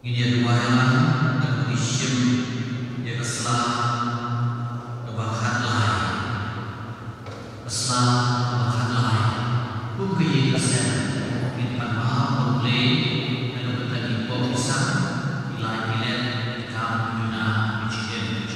Ini dua yang dan isim yang keslah kebahan lain, keslah kebahan lain, bukan yang kesel, kita mahu boleh dan kita diposah ilai-ilai kamu guna ujian.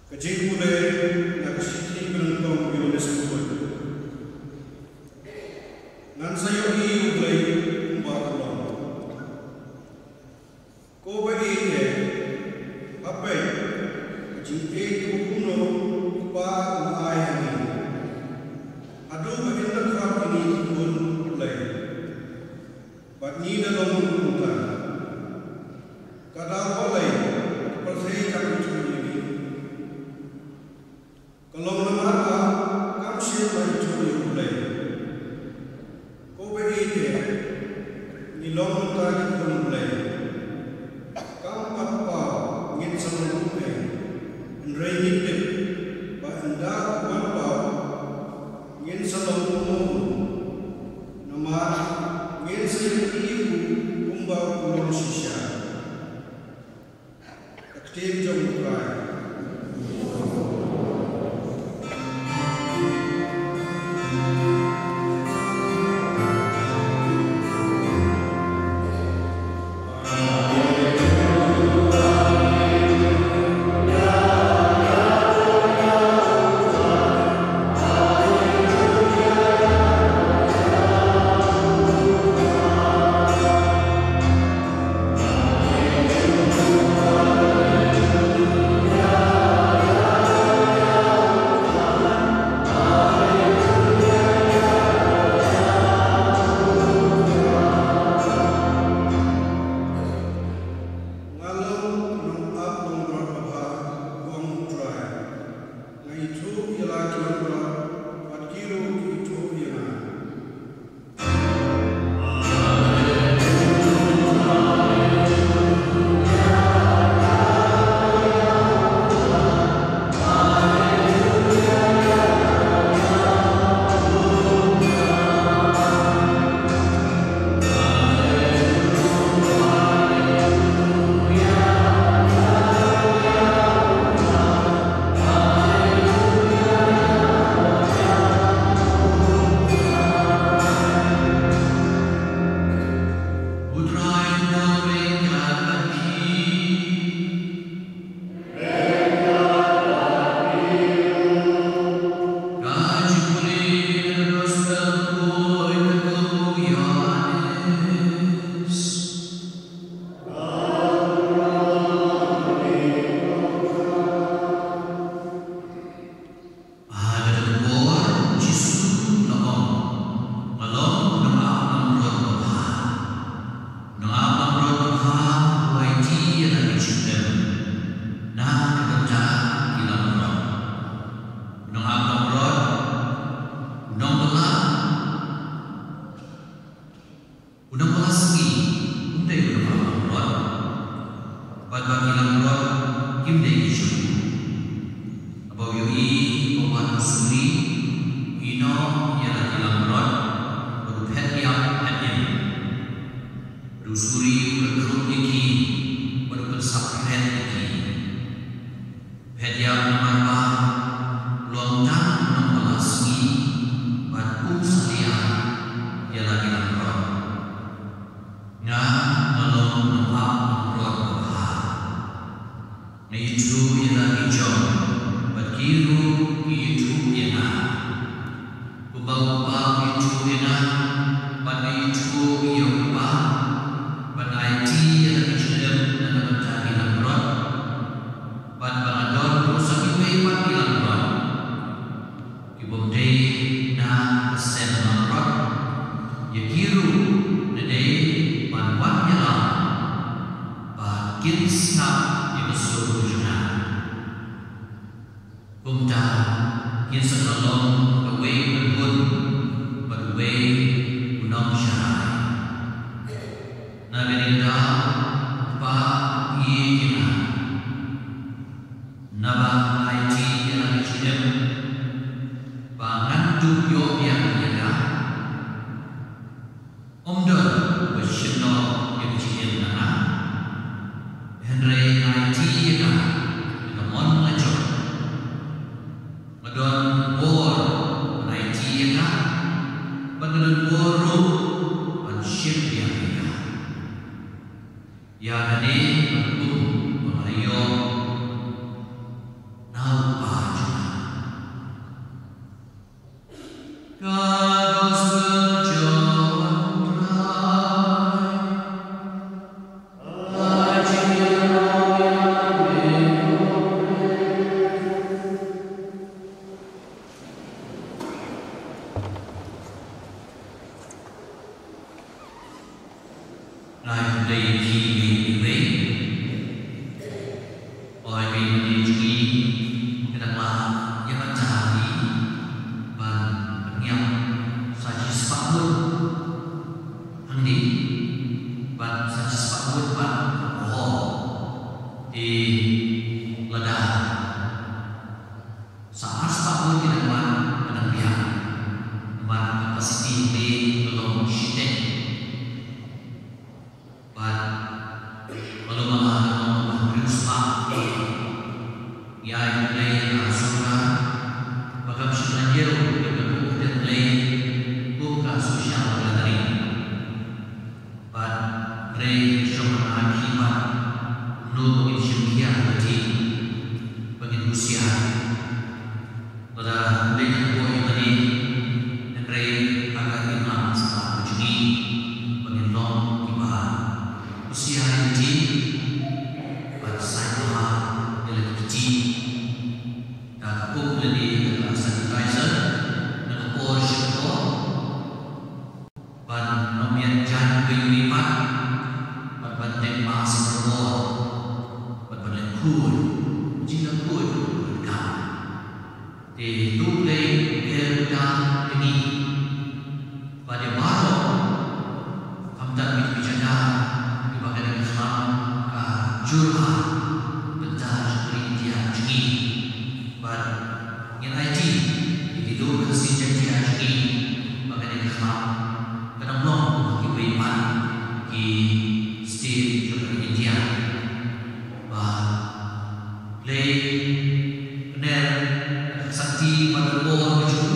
Kajing mulai nak siti berentong Indonesia pun. Ngan saya ini mulai umbah telur. Kau bagi ini apa? Kajing itu kuno ubah mulai ini. Aduh bagi negara ini pun mulai. Bagi dalam hutan. Kadang mulai percaya kalau menara kamu siapa itu yang mulai? Kau beri dia, nilong tadi pun mulai. Kamu apa ingin semua Andrei hidup, bahanda apa ingin selalu nama ingin selalu umbau pulau sisa. Aktif jom try. Ya, ini pun pengayo. Now Ia play asura bagam selanjutnya dengan buku play buka sosial gathering. But play shoman akibat nu insyaallah lagi bagi usia pada play buku ini dan play agak imam setelah uji bagi long ibadah usia ini pada saya yang kecil dan aku lebih adalah sanitizer dan alkohol syukur dan nombor jangan berlipat dan banteng masih berbuat dan berlengkur jika pun berkam di tupai kerja ini pada baru kamtan bicara di bagian Islam curhat tentang perintian ini. But in IT, di dulu kesejak dia ini bagian Islam kadang belum dibayar di state juga India. But play benar sakti pada bor macam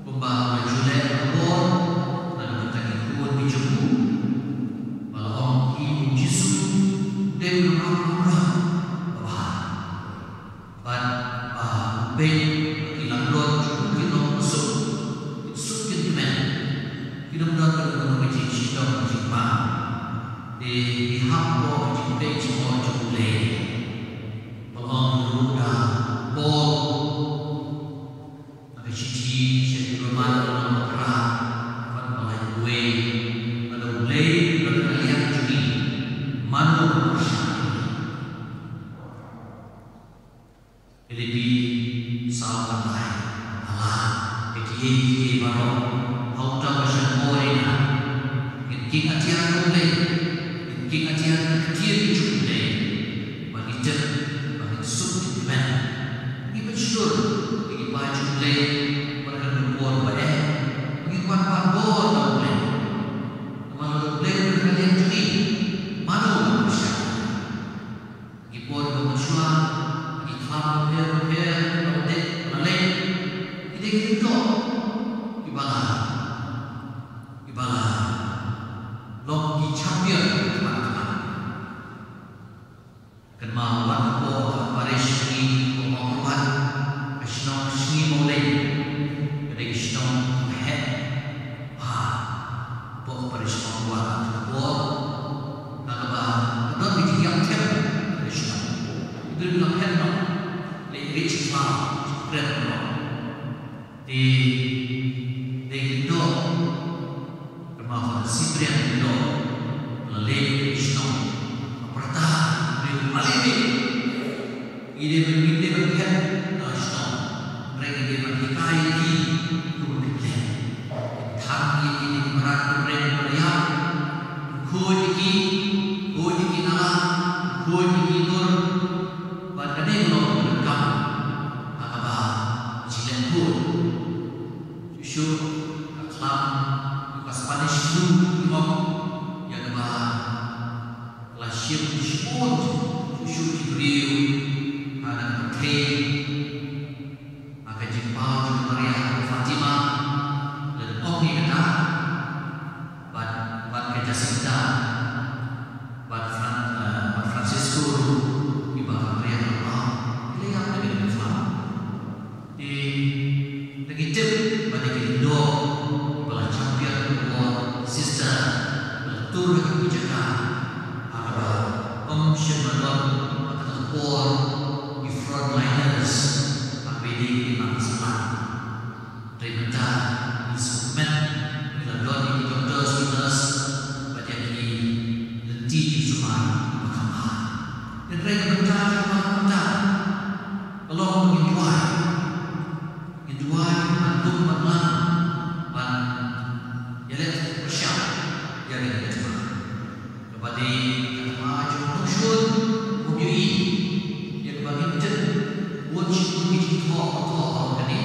pembawa julek bor dan bertanya kuat macam malam ini Yesus dia mengambil baik ilang lot kita masuk kita men kita mendapat dengan macam kita macam mana di pihak lo macam baik semua macam boleh malam luda bol ada cici saya bermain dalam perang pada malam gue ada boleh ada lihat jadi mana lebih sahabat lain Allah bagi baru hau tahu macam orang ini ajian boleh ini ajian kecil boleh bagi cer bagi sub man ini betul bagi baju boleh mereka berbuat baik bagi kuat bor boleh malu boleh kalian jadi malu bersih bagi bor bersyukur Islam dia Malay ini kita ibalah long di champion teman-teman kenal waktu Paris ini pembangunan Krishna Sri Malay dari Krishna head buat Paris pembangunan buat nak ada di yang ter Krishna itu bilang head rich Islam keren di Indo termasuk Siprian Indo melalui Krishna pertah di Malay ini berbicara Krishna mereka dia berbicara di berbicara tang ini merat mereka melihat koji nala koji nur pada ni lo Syukur Islam bukan Spanish flu yang adalah syukur Jibril ada berkait maka jumpa juga Maria Fatima dan Om kita buat kerja cinta buat Francisco di bawah Maria Allah lihat dengan Islam di begitu Indo belah champion buat sister betul kebijakan apa Syedman atau Paul di frontliners APD di Pakistan terima instrumen bila doni di dokter baca di lenti semua mahkamah dan mereka berkata kalau menjual mantuk matlang dan jalan bersyak jalan bersyak kepada maju musyun mujui yang bagi jen wajib mungkin kau kini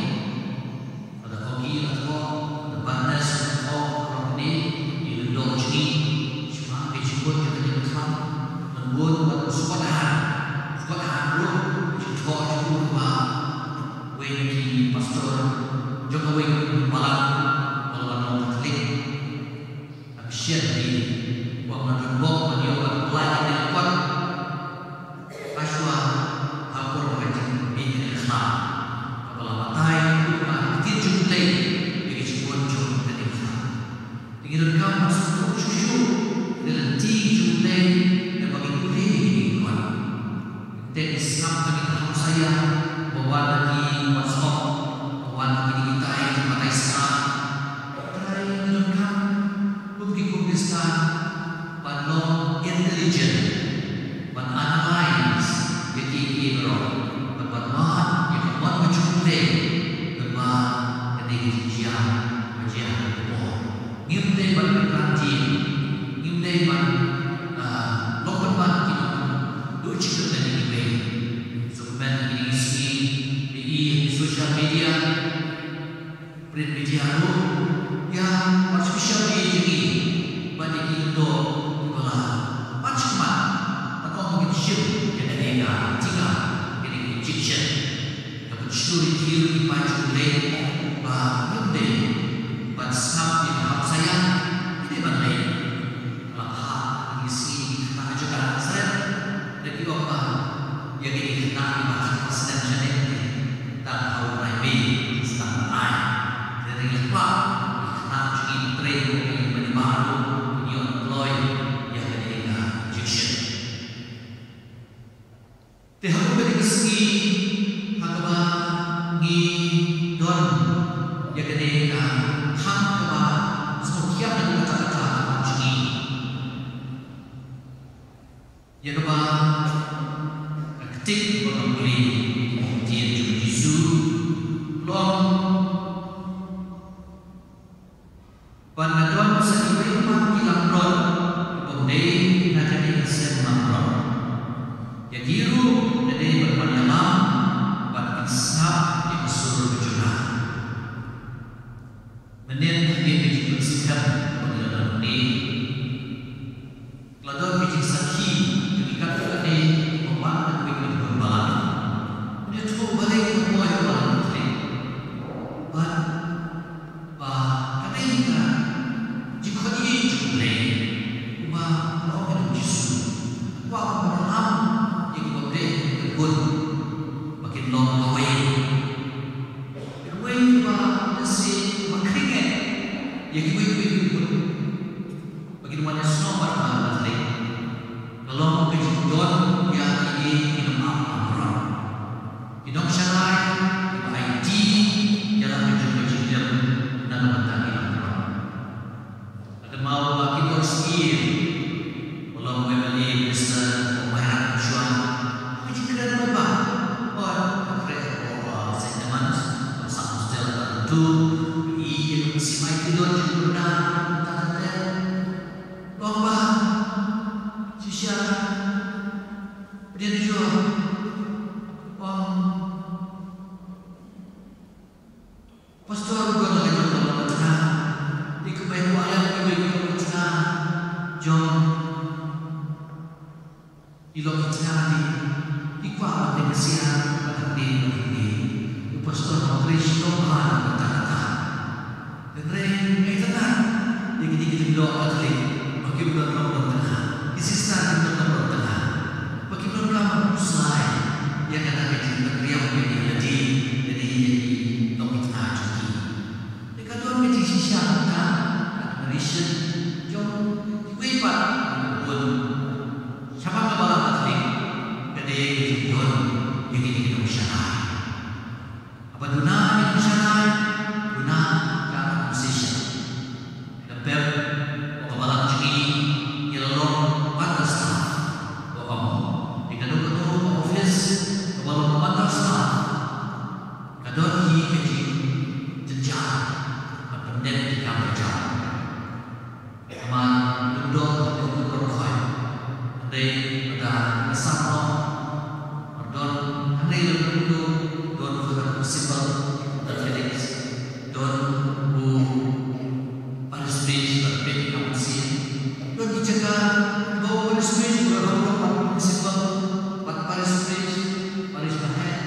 ada kogi atau ada panas kau ini di Indo ini cuma dijemput kita di Islam membuat suatu hal Wei Pastor Jokowi Malang Malang Katolik Action di Wang Rembok Menyobat Pelayan yang kuat Aswa Hapur Wajib Bini Ikhlas Kepala Matai Mungkin Jumlai Bagi Cipun Jum dan Ikhlas Tinggal kau masuk Cucu Dalam Jumlai Dan bagi Kuli Ini kuat Dan Islam bagi kamu saya Bawa lagi WhatsApp Bawa lagi kita yang Matai Islam Terakhir Menurutkan Bukti Kurdistan Padlo intelligent But analyze Yaki Ibro But bahan Yaki buat Kecumle Beban Kedik Jian Bajian Berbuah Ngimde Bat Berkanti Ngimde Bat Lokon Bat Kita Duk Cipta Dan Ngimde Sebenarnya ini isi di social media print media itu yang artificial ini banyak itu kalau macam atau mungkin ship yang ada tiga ini Egyptian tapi story theory macam lain bah ini bah snap di hak saya ini bandai lah isi mana juga saya jadi apa yang ini nak dimakan sedang jadi tak tahu lagi sedang naik dari apa nak jadi train yang baru yang employ yang ada Egyptian. Tehak beri segi hakaba ni don yang ada hakaba sekian dan kata-kata jadi yang apa ketik mengumpuli kemudian Yesus belum Panadon sendiri panggilan ron kemudian ada di Asia Mamron yang diru dari berpanyalam buat insaf yang suruh berjurah menit dia dibersihkan pengadilan ini keladon bijik sakhi ketika tadi memandang dengan berbalan dia cuba balik ke buah yang lain karena ini jika dia jumlah orang Yesus wah malam yang boleh berpun makin long away nasi makringan yang berpun bagi mana semua barang lain kalau kejadian yang ini minum apa hidung syarai IT dalam kejadian dan mentang ada mau bagi skill kalau membeli besar pembayaran cuan apa jika ada apa sentimen sama stel tertentu ia si mai tidur juga tanda lomba sisya dia dijual pastor juga lagi dalam tengah di kebaikan yang kebaikan tengah John di lokasi tengah di kuat dengan siang pada ini pastor Mokrish Tuhan kata-kata dan reng tengah yang kita doa kali bagi bulan tengah di sisa di bulan tengah bagi bulan selai yang kata kita beriam menjadi jadi lokasi tengah juga dekat tuan menjadi sisa tengah Malaysia jom diwepat pun siapa kepala Katolik kedai kejujuran yang ini kita usaha apa guna yang usaha guna kan musisya lebih kepala jadi yellow pada staff di kedua office kepala pada staff kedua keji jenjang pendek di kamar jauh teman duduk untuk berkhoi andai ada kesana don andai duduk don simple dan Felix don bu pada stage berbeda kamu sih don dijaga bawa pada stage berapa simple pada stage pada sebahagian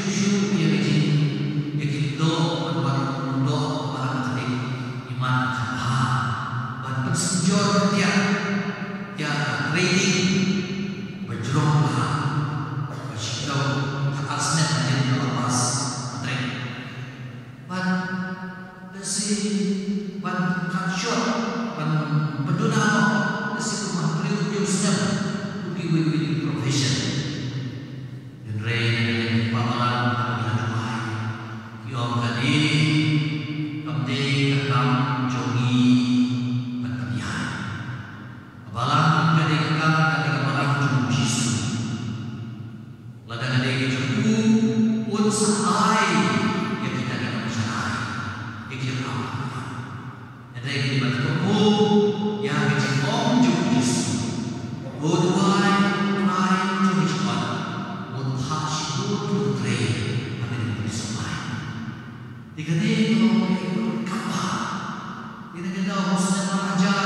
syuk-syuk ya begini. Ya kita berdoa kepada tadi iman apa. Dan bersenjor dia ya training berjeronglah bersikap atasnya menjadi lepas training. Dan desi dan kansyot dan penduduk desi rumah beliau diusnya lebih lebih profesion. Dan rey paman apabila damai yom kali kami kekam jongi bertabiat. Abalang kali kekam kali kemarin jom Yesus. Laga kali jomku unsai yang kita dalam syarah yang kita tahu. Dan rey di batu yang kita om jom Yesus. Buduai try to reach one. Untuk trade apa yang disebut. Dikatakan kalau kapal, kita kena harusnya mengajar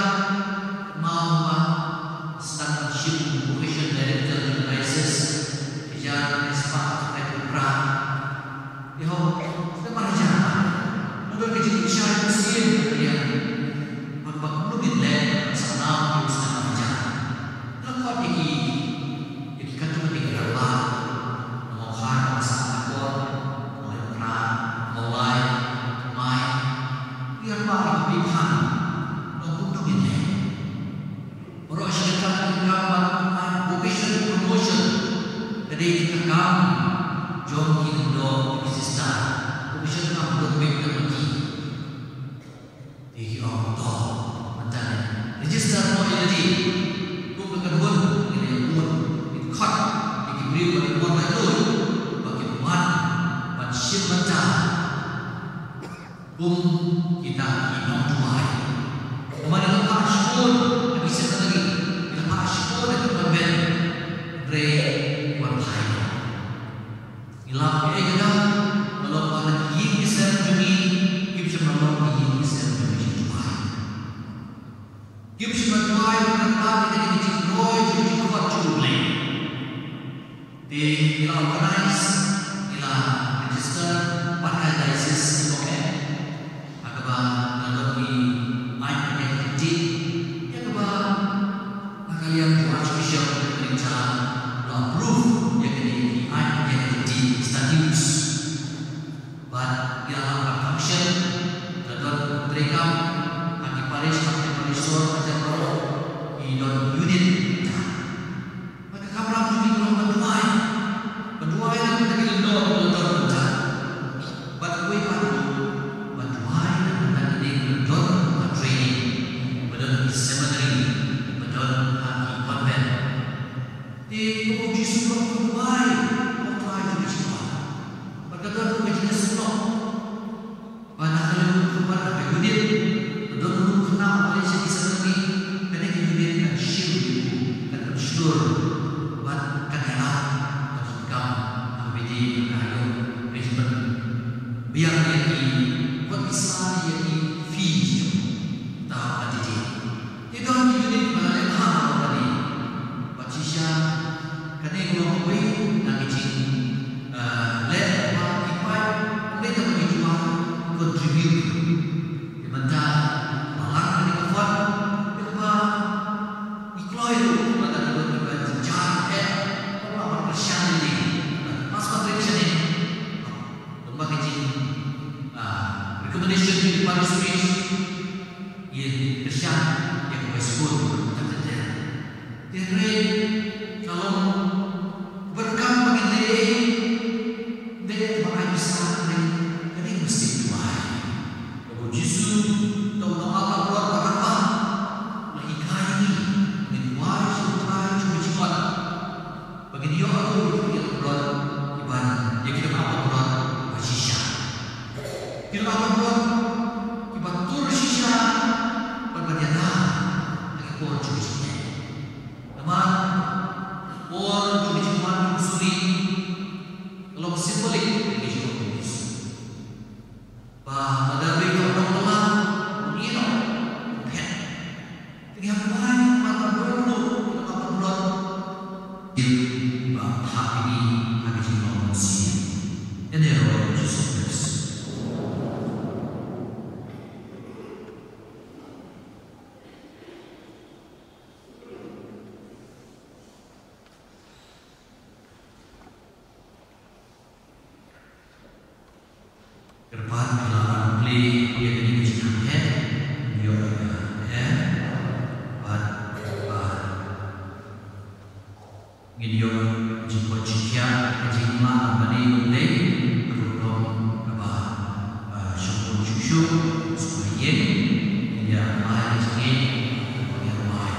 mahu sedang ship operation director enterprises, kejar sepak perang. Yo, kita mengajar. Mungkin kita bisa mesin yang berbakti lebih sana harusnya mengajar. Lepas ini, kita cuma tinggal kita hidup tuai. Kemarin lepas syukur, habis lagi lepas syukur dan kemudian rey wantai. Ilah kita kena kalau orang ini bisa menjadi, kita bisa menolong ini bisa menjadi tuai. Kita bisa tuai berkata kita menjadi roy jadi kuat cukup. Di ilah organize, ilah register pakai license. Melalui identity yang kalian buat special rencana approve yang ini identity status. But dalam function dalam mereka bagi Paris sampai Parisor aja kalau di unit. Maka kamu juga kalau berdua yang kita kira but we seminary, betul konven. Di Puji Sumpah Dubai, try to reach one. Berkata begini senang. Pada kalau kepada unit, betul kenal oleh segi seminary, kerana unit kan shield, kan ensure, buat kenal, kan abdi berkayu, respect. Biar lagi, buat Islam lagi fee, tak ada. Itu unit mengenai hal tadi. Bacisya, kerana kalau kau nak izin, let kipai, mereka bagi jual contribute. Sementara malang dari kawan, mereka ikhloi itu, mereka juga jahat, orang persian ini, mas kontribusi ini, lembag izin, recommendation di Paris Suisse, ia persian. Sebut terjadi. Jadi kalau berkam begini, dia makan besar ini mesti tuai. Kalau Yesus tahu apa keluar apa, lagi kaya ini tuai sudah cuma cepat. Bagi dia aku kita keluar ibadah, dia kita apa keluar bersisya. Kita apa keluar ibadah tur sisya berbeda. Orang cuma teman, orang cuma suri. Kalau simbolik, ini cuma tulis. Bah, pada mereka orang ini no, pen. Jadi apa lain? Mata dulu, apa dulu? Bah, hak ini habis manusia. in the Lord Jesus Christ. Kerpan kelaran beli dia ini jenang head dia head bat video jumpa cikia jingma mani unde berulung apa syukur syukur supaya dia mai sikit dia mai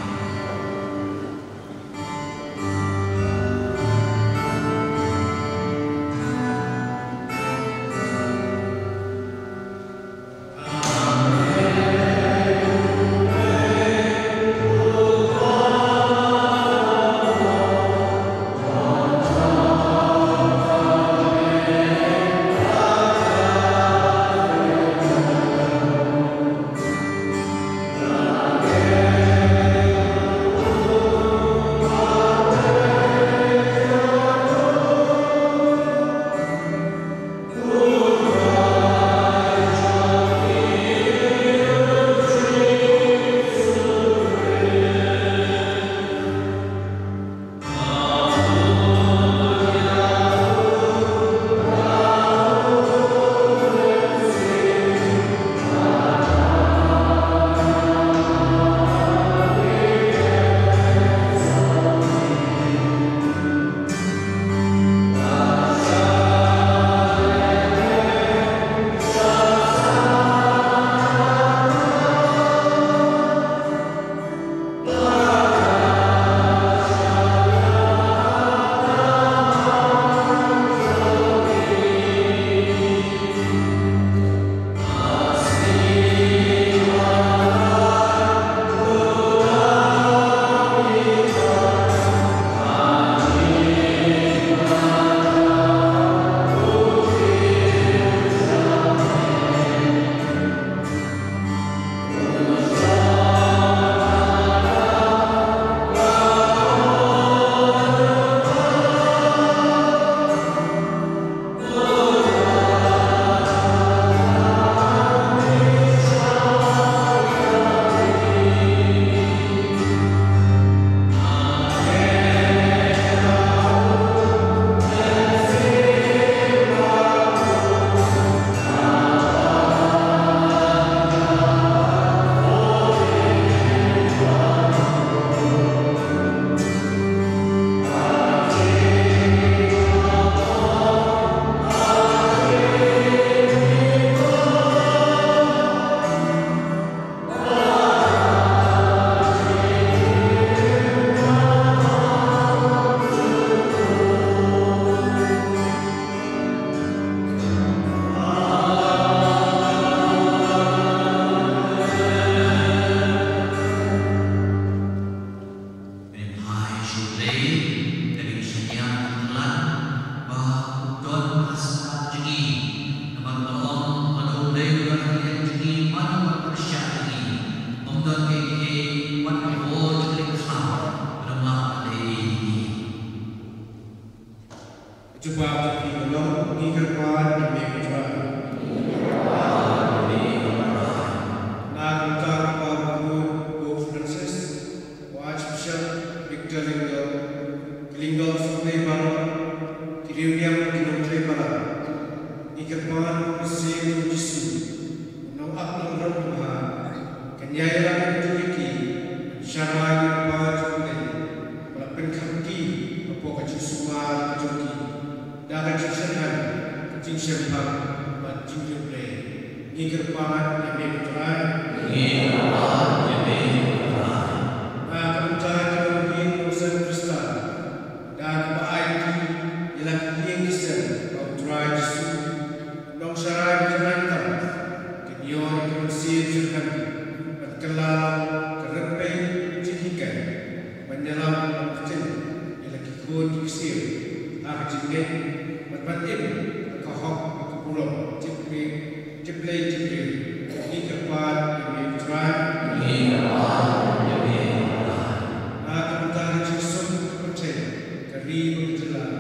Kari berjalan,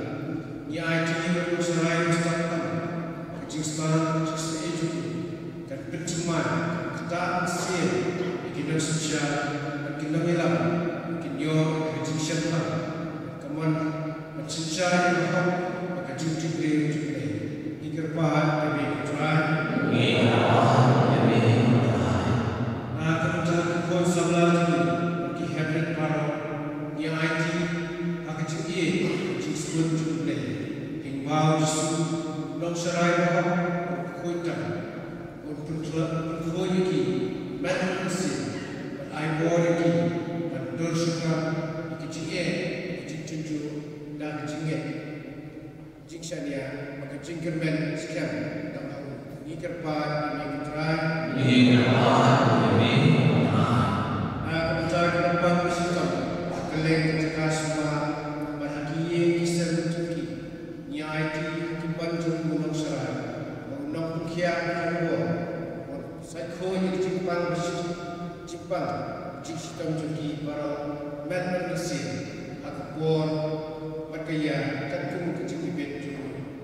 ya IT berusai mustaqam. kerpahat demi kecuali kementerian kekon sebelah ini bagi Henry Paro yang IT akan cekik sebut jumlah himbau jisu dok serai bahwa kuitan untuk berkoi lagi banyak mesin berai lagi dan dorsuka cekik cinju dan cekik jiksania maka cingkermen sekian dalam ini kerpahat demi kecuali kementerian kedepan bersihkan keleng cekah semua bahagia kisah mencuki nyai IT hakiman jom gunung serai mengunang pengkiat kalbuan saikhonya cimpang cimpang sistem cuki para men mesin akupon berkaya katung kecil ibet jom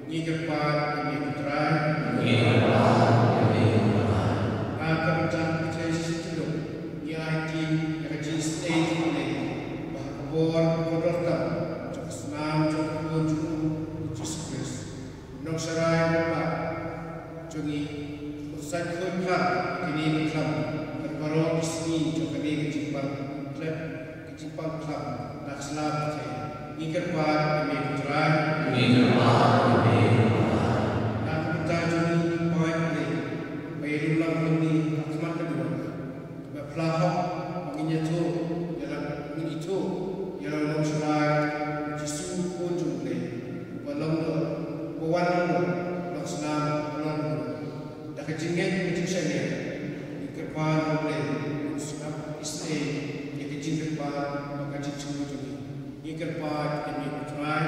ni kepan ini keterai kementerian percaya sistem nyai IT yang stage boleh bahkan kodortam cak senam cak kunjung Jesus nong serai apa jungi usai khutbah kini kelam berbaron isni cak kini kecimpang klub kecimpang kelam nak selam ini kerpan demi keterai nak kementerian jungi poin boleh bayar ini akmat kedua pelahap menginjatu yang nong serai jisu pun jumlah walau bawan nong senam nong dah kejingan kejingannya ikerpan boleh senam istri yang kejing kerpan maka jisu jumlah ikerpan ini try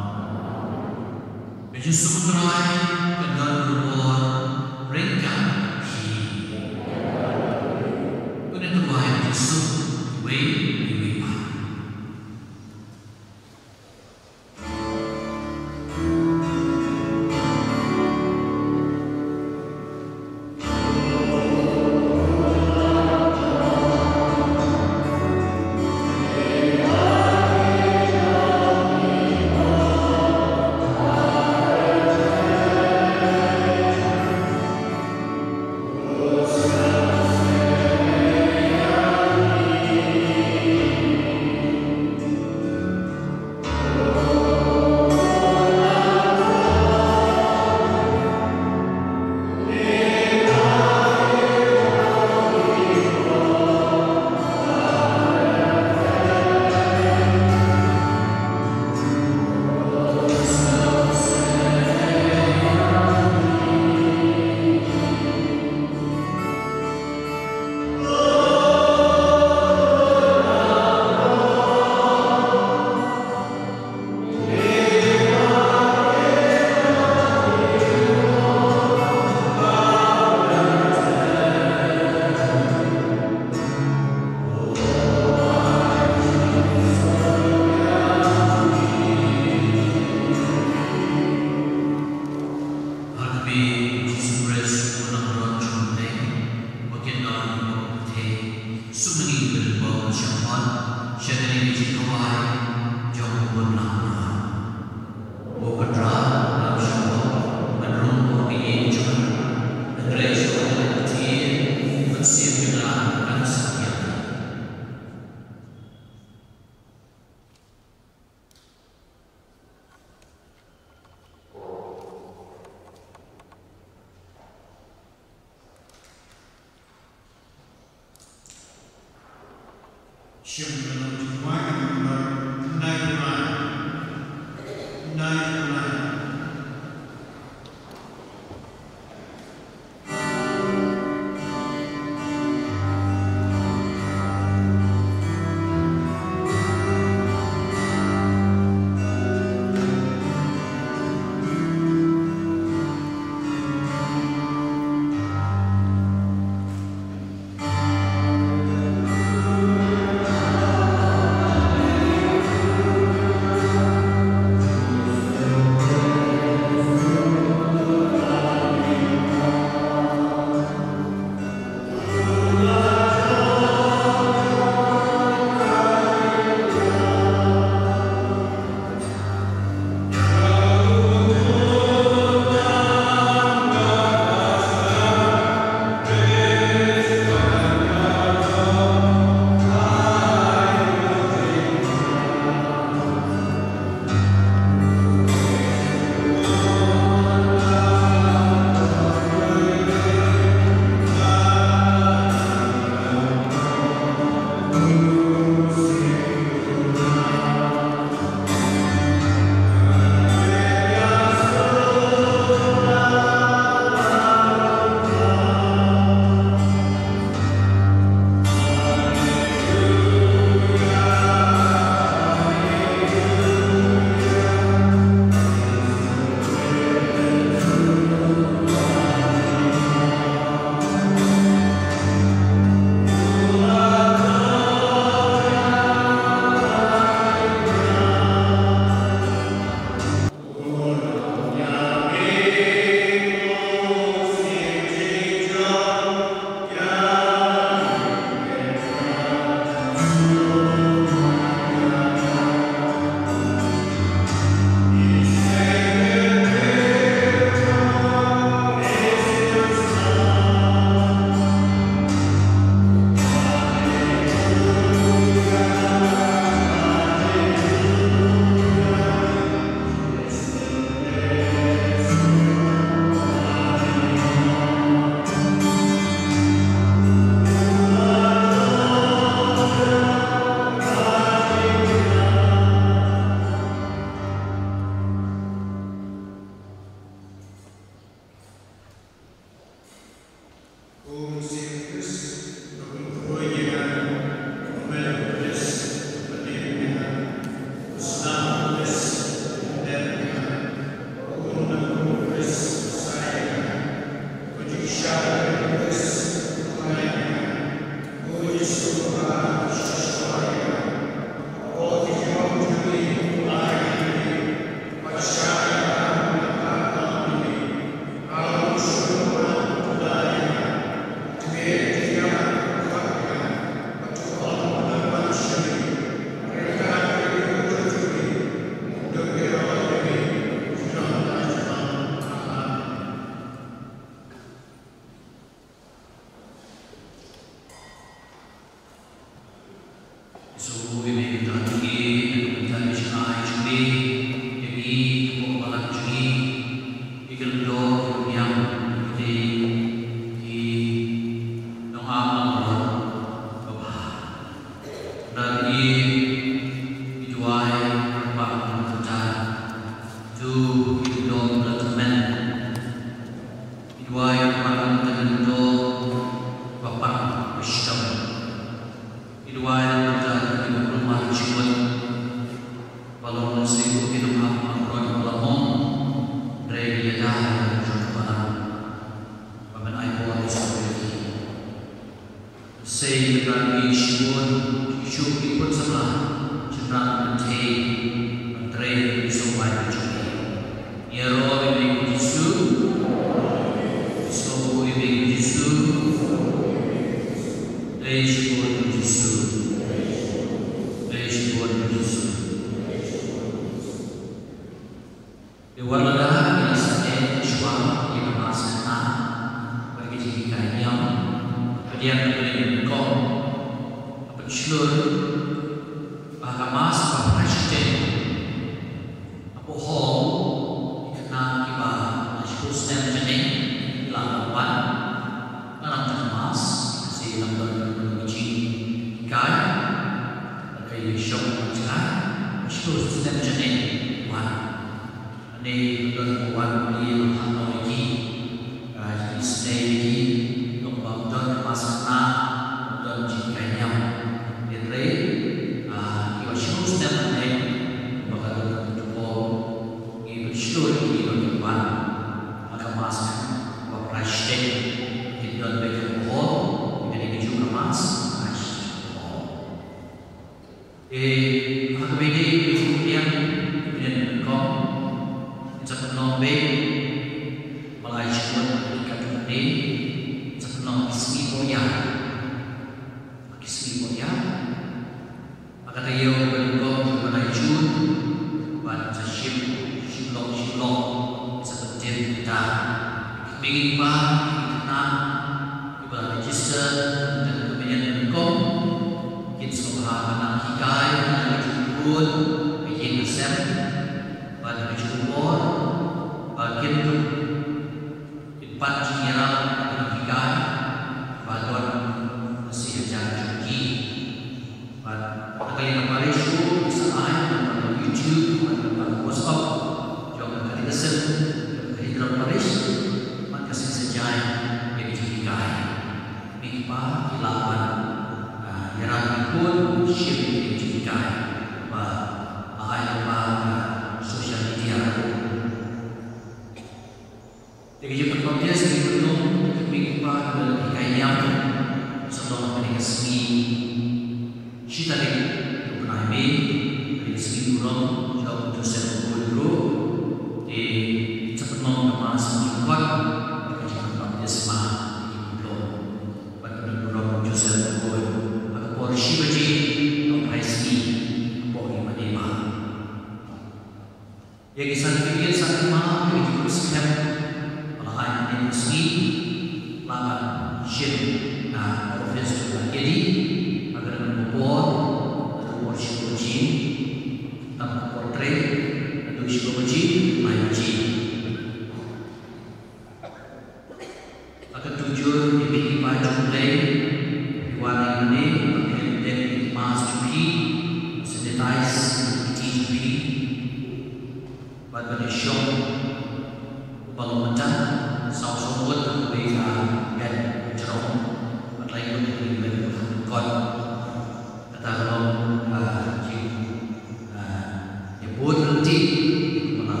berhenti kepala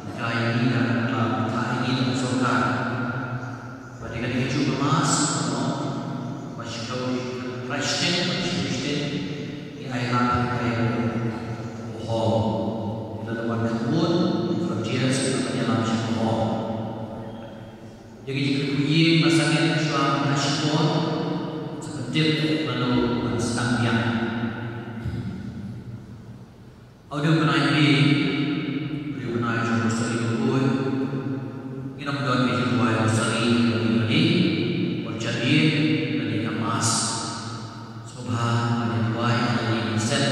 negara ini dan kota ini dan surga. Pada ketika juga mas, masyarakat Kristen, di Ireland, oh, kita dapat terbun, frontier sebenarnya dalam syarikat. Jadi jika kuih masalah suami nasyikon seperti lalu menstang yang audio kenai ini beliau kenai jumlah seri kuih kita mudah bikin kuih seri ini berjadian dari emas sobha dari kuih dari sen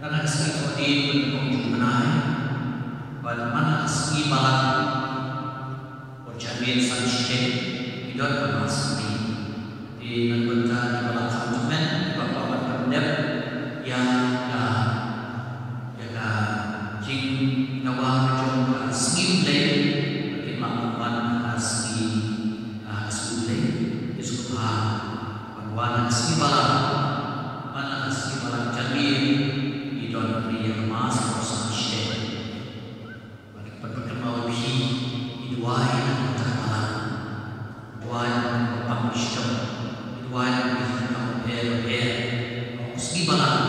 karena seri kuih untuk kenai pada mana segi balak berjadian sang syekh tidak bermaksud di negara di dalam konsumen bapak berdendam yang jing nawa jom skim leh kita melakukan skim leh iskuha bahwa skim balam mana skim balam jadi di dalam dunia emas sang syekh bagi perkembangan di dua yang terbalang dua yang pamrisham dua yang segi balang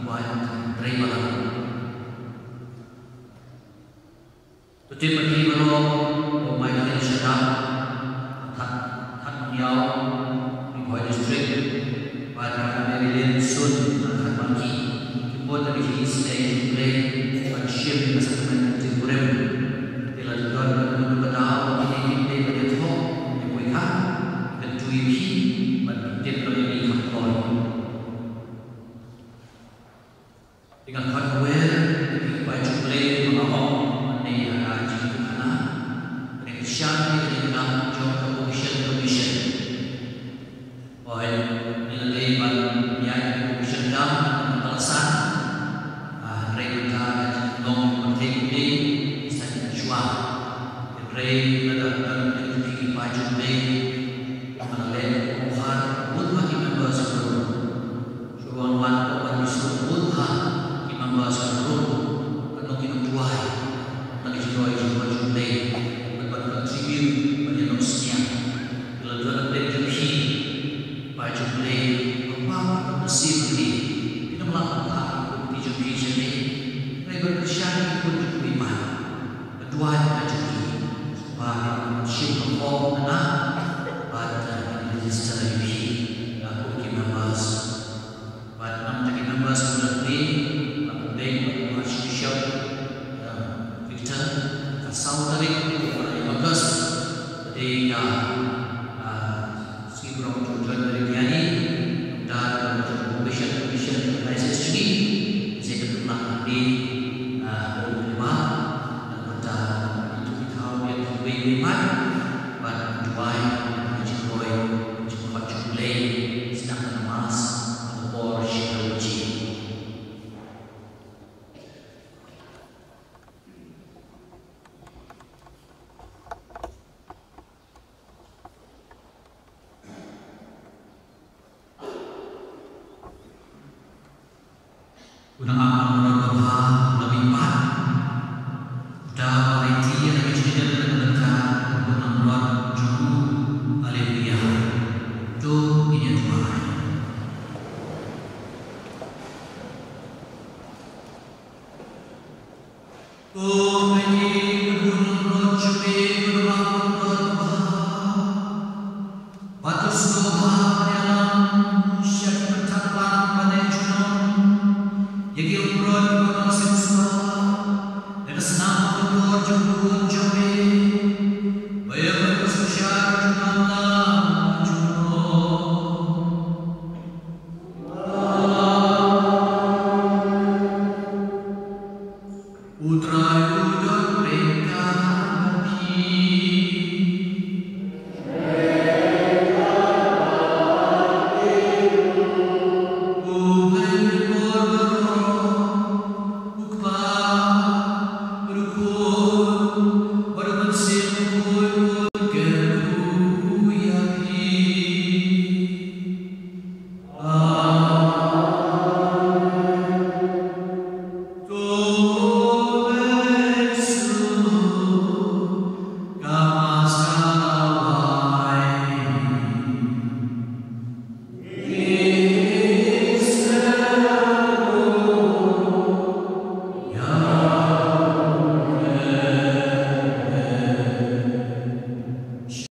dua yang teri balang tujuh bagi belum membaik dari syedang tak mengiau di bawah distrik pada Maryland Sun akan bagi buat dari sini play pada ship masa teman timurem bila tuan dan benar ini play pada tu yang mereka kecuali pada timur ini kontrol dengan hardware baju play mengawal ini ada jitu kana periksa di dalam job commission bahwa nilai yang commission dalam alasan mereka non penting ini saya jual mereka dalam industri baju play mengenai usaha buat di members group jualan wan disebut di members group atau kita jual lagi jual baju kontribut pada manusia kalau dalam industri baju play apa mesin beli kita melakukan baju ini mereka bersyarikat untuk iman kedua baju ini supaya manusia berfaham pada secara lebih aku membahas pada kita membahas lebih lebih Archbishop Victor Saudari orang August ketika Sibrong tujuan dari Giani dan commission license ini saya ketemu di rumah dan pada itu kita lihat lebih lima pada Dubai sedang emas atau Porsche Unang akan menambah lebih empat dah berarti yang lebih sedikit mereka menambah juru Haleluya itu ini Tuhan. Oh ini bergunung rojubi berbangun berubah batus doha dalam syak bertambah pada junun jadi umroh bermasuk